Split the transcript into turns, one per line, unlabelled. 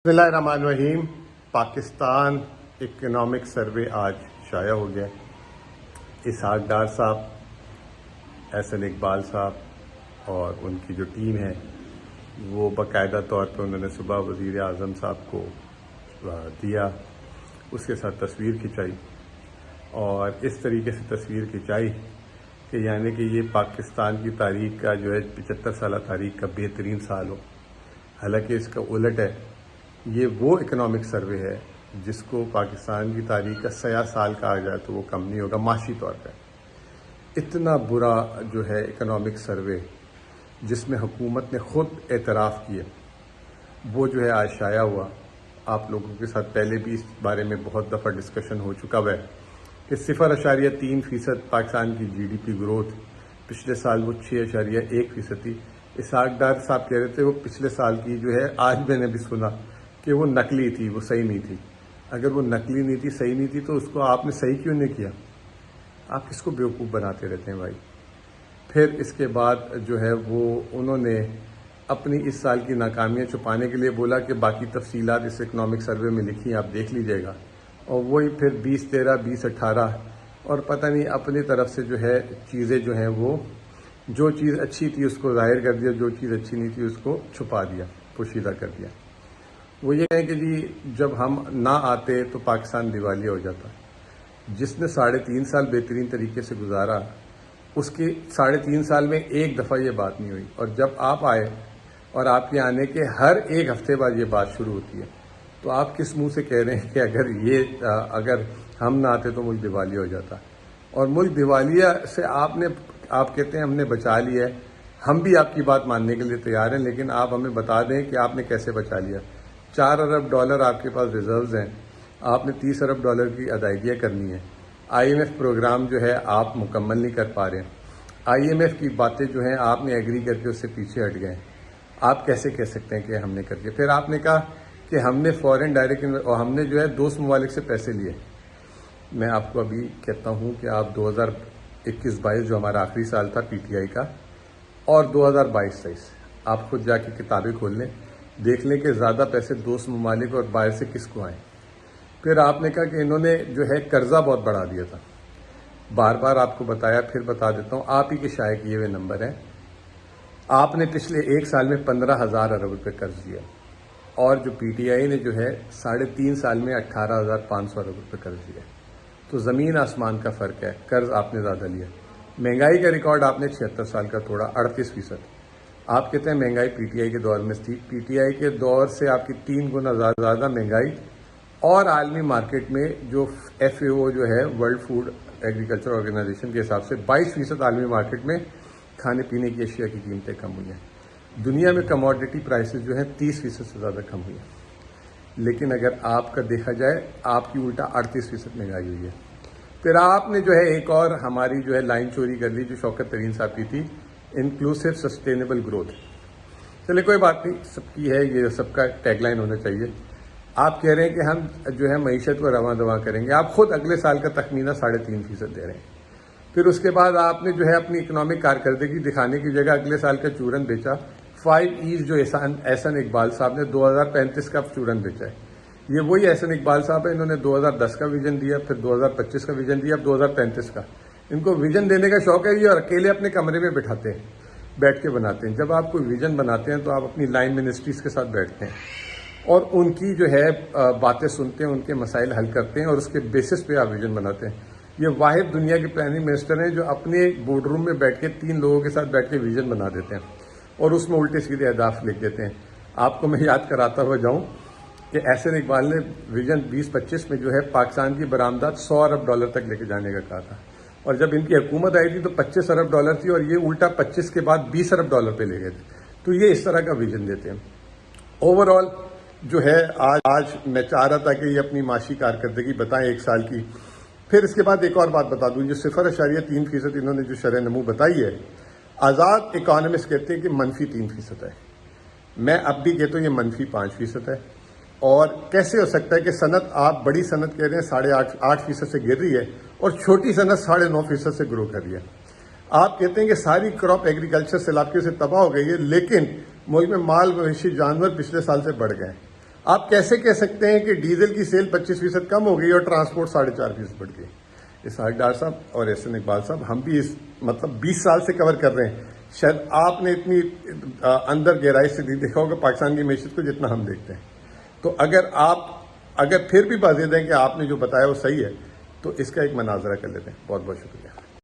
بسم اللہ الرحمن الرحیم۔ پاکستان اکنامک سروے آج شائع ہو گیا۔ اسحاق ڈار صاحب، احسن اقبال صاحب اور ان کی جو ٹیم ہے وہ باقاعدہ طور پہ انہوں نے صبح وزیر اعظم صاحب کو دیا، اس کے ساتھ تصویر کھنچائی اور اس طریقے سے تصویر کھنچائی کہ یعنی کہ یہ پاکستان کی تاریخ کا جو ہے 75 سالہ تاریخ کا بہترین سال ہو۔ حالانکہ اس کا الٹ ہے، یہ وہ اکنامک سروے ہے جس کو پاکستان کی تاریخ کا سیاہ سال کہا جائے تو وہ کم نہیں ہوگا معاشی طور پہ۔ اتنا برا جو ہے اکنامک سروے جس میں حکومت نے خود اعتراف کیا، وہ جو ہے آج شائع ہوا۔ آپ لوگوں کے ساتھ پہلے بھی اس بارے میں بہت دفعہ ڈسکشن ہو چکا ہے کہ 0.3% پاکستان کی جی ڈی پی گروتھ، پچھلے سال وہ 6.1% تھی۔ اسحاق ڈار صاحب کہہ رہے تھے وہ پچھلے سال کی جو ہے، آج میں نے بھی سنا کہ وہ نقلی تھی، وہ صحیح نہیں تھی۔ اگر وہ نقلی نہیں تھی، صحیح نہیں تھی تو اس کو آپ نے صحیح کیوں نہیں کیا؟ آپ کس کو بیوقوف بناتے رہتے ہیں بھائی؟ پھر اس کے بعد جو ہے وہ انہوں نے اپنی اس سال کی ناکامیاں چھپانے کے لیے بولا کہ باقی تفصیلات اس اکنامک سروے میں لکھی ہیں، آپ دیکھ لیجئے گا، اور وہی پھر 2013 2018 اور پتہ نہیں اپنی طرف سے جو ہے چیزیں جو ہیں وہ جو چیز اچھی تھی اس کو ظاہر کر دیا، جو چیز اچھی نہیں تھی اس کو چھپا دیا، پوشیدہ کر دیا۔ وہ یہ کہیں کہ جی جب ہم نہ آتے تو پاکستان دیوالیہ ہو جاتا۔ جس نے 3.5 سال بہترین طریقے سے گزارا، اس کے 3.5 سال میں ایک دفعہ یہ بات نہیں ہوئی، اور جب آپ آئے اور آپ کے آنے کے ہر ایک ہفتے بعد یہ بات شروع ہوتی ہے، تو آپ کس منہ سے کہہ رہے ہیں کہ اگر ہم نہ آتے تو ملک دیوالیہ ہو جاتا؟ اور ملک دیوالیہ سے آپ کہتے ہیں ہم نے بچا لیا ہے۔ ہم بھی آپ کی بات ماننے کے لیے تیار ہیں، لیکن آپ ہمیں بتا دیں کہ آپ نے کیسے بچا لیا۔ $4 ارب آپ کے پاس ریزروز ہیں، آپ نے $30 ارب کی ادائیگیاں کرنی ہیں۔ IMF پروگرام جو ہے آپ مکمل نہیں کر پا رہے ہیں۔ IMF کی باتیں جو ہیں آپ نے ایگری کر کے اس سے پیچھے ہٹ گئے ہیں۔ آپ کیسے کہہ سکتے ہیں کہ ہم نے کر دیا؟ پھر آپ نے کہا کہ ہم نے فورن ڈائریکٹ اور ہم نے جو ہے دوست ممالک سے پیسے لیے۔ میں آپ کو ابھی کہتا ہوں کہ آپ 2021-22 جو ہمارا آخری سال تھا PTI کا، اور 2022-23 آپ خود جا کے کتابیں کھول لیں، دیکھ لیں کہ زیادہ پیسے دوست ممالک اور باہر سے کس کو آئیں۔ پھر آپ نے کہا کہ انہوں نے جو ہے قرضہ بہت بڑھا دیا تھا۔ بار بار آپ کو بتایا، پھر بتا دیتا ہوں، آپ ہی کے شائع کیے ہوئے نمبر ہیں۔ آپ نے پچھلے ایک سال میں 15,000 ارب روپے قرض دیا، اور جو PTI نے جو ہے 3.5 سال میں 18,500 ارب روپے قرض دیا۔ تو زمین آسمان کا فرق ہے، قرض آپ نے زیادہ لیا۔ مہنگائی کا ریکارڈ آپ نے 76 سال کا توڑا، 38%۔ آپ کہتے ہیں مہنگائی PTI کے دور میں تھی، PTI کے دور سے آپ کی 3 گنا زیادہ مہنگائی، اور عالمی مارکیٹ میں جو FAO جو ہے ورلڈ فوڈ ایگریکلچر آرگنائزیشن کے حساب سے 22% عالمی مارکیٹ میں کھانے پینے کی اشیاء کی قیمتیں کم ہوئی ہیں۔ دنیا میں کموڈٹی پرائسز جو ہیں 30% سے زیادہ کم ہوئی ہیں، لیکن اگر آپ کا دیکھا جائے آپ کی الٹا 38% مہنگائی ہوئی ہے۔ پھر آپ نے جو ہے ایک اور ہماری جو ہے لائن چوری کر لی جو شوکت ترین صاحب کی تھی، انکلوسیو سسٹینیبل گروتھ۔ چلے کوئی بات نہیں، سب کی ہے، یہ سب کا ٹیگ لائن ہونا چاہیے۔ آپ کہہ رہے ہیں کہ ہم جو ہے معیشت کو رواں دواں کریں گے، آپ خود اگلے سال کا تخمینہ 3.5% دے رہے ہیں۔ پھر اس کے بعد آپ نے جو ہے اپنی اکنامک کارکردگی دکھانے کی جگہ اگلے سال کا چورن بیچا۔ 5 E's جو احسن اقبال صاحب نے 2035 کا چورن بیچا ہے۔ یہ وہی احسن اقبال صاحب ہیں، انہوں نے 2010 کا ویژن دیا، پھر 2025 کا ویژن دیا، اب 2035 کا۔ ان کو ویژن دینے کا شوق ہے، یہ اور اکیلے اپنے کمرے میں بیٹھاتے ہیں، بیٹھ کے بناتے ہیں۔ جب آپ کوئی ویژن بناتے ہیں تو آپ اپنی لائن منسٹریز کے ساتھ بیٹھتے ہیں اور ان کی جو ہے باتیں سنتے ہیں، ان کے مسائل حل کرتے ہیں، اور اس کے بیسس پہ آپ ویژن بناتے ہیں۔ یہ واحد دنیا کے پلاننگ منسٹر ہیں جو اپنے بورڈ روم میں بیٹھ کے 3 لوگوں کے ساتھ بیٹھ کے ویژن بنا دیتے ہیں اور اس میں الٹے سیدھے اہداف لکھ دیتے ہیں۔ آپ کو میں یاد کراتا ہوا جاؤں کہ احسن اقبال نے ویژن 2025 میں جو ہے پاکستان کی برآمدات $100 ارب تک لے کے جانے کا کہا تھا، اور جب ان کی حکومت آئی تھی تو $25 ارب تھی، اور یہ الٹا 25 کے بعد $20 ارب پہ لے گئے تھے۔ تو یہ اس طرح کا ویژن دیتے ہیں۔ اوورآل جو ہے آج میں چاہ رہا تھا کہ یہ اپنی معاشی کارکردگی بتائیں ایک سال کی۔ پھر اس کے بعد ایک اور بات بتا دوں، جو 0.3% انہوں نے جو شرح نمو بتائی ہے، آزاد اکانومسٹ کہتے ہیں کہ -3% ہے۔ میں اب بھی کہتا ہوں یہ -5% ہے۔ اور کیسے ہو سکتا ہے کہ صنعت، آپ بڑی صنعت کہہ رہے ہیں 8.5% سے گر رہی ہے، اور چھوٹی صنعت 9.5% سے گرو کر رہی ہے؟ آپ کہتے ہیں کہ ساری کراپ ایگریکلچر سیلابیوں سے تباہ ہو گئی ہے، لیکن ملک میں مال مویشی جانور پچھلے سال سے بڑھ گئے ہیں۔ آپ کیسے کہہ سکتے ہیں کہ ڈیزل کی سیل 25% کم ہو گئی اور ٹرانسپورٹ 4.5% بڑھ گئی؟ اسحاق ڈار صاحب اور احسن اقبال صاحب، ہم بھی اس 20 سال سے کور کر رہے ہیں، شاید آپ نے اتنی اندر گہرائی سے نہیں دیکھا ہوگا پاکستان کی معیشت کو جتنا ہم دیکھتے ہیں. تو اگر پھر بھی بازید ہیں کہ آپ نے جو بتایا وہ صحیح ہے تو اس کا ایک مناظرہ کر لیتے ہیں. بہت بہت شکریہ.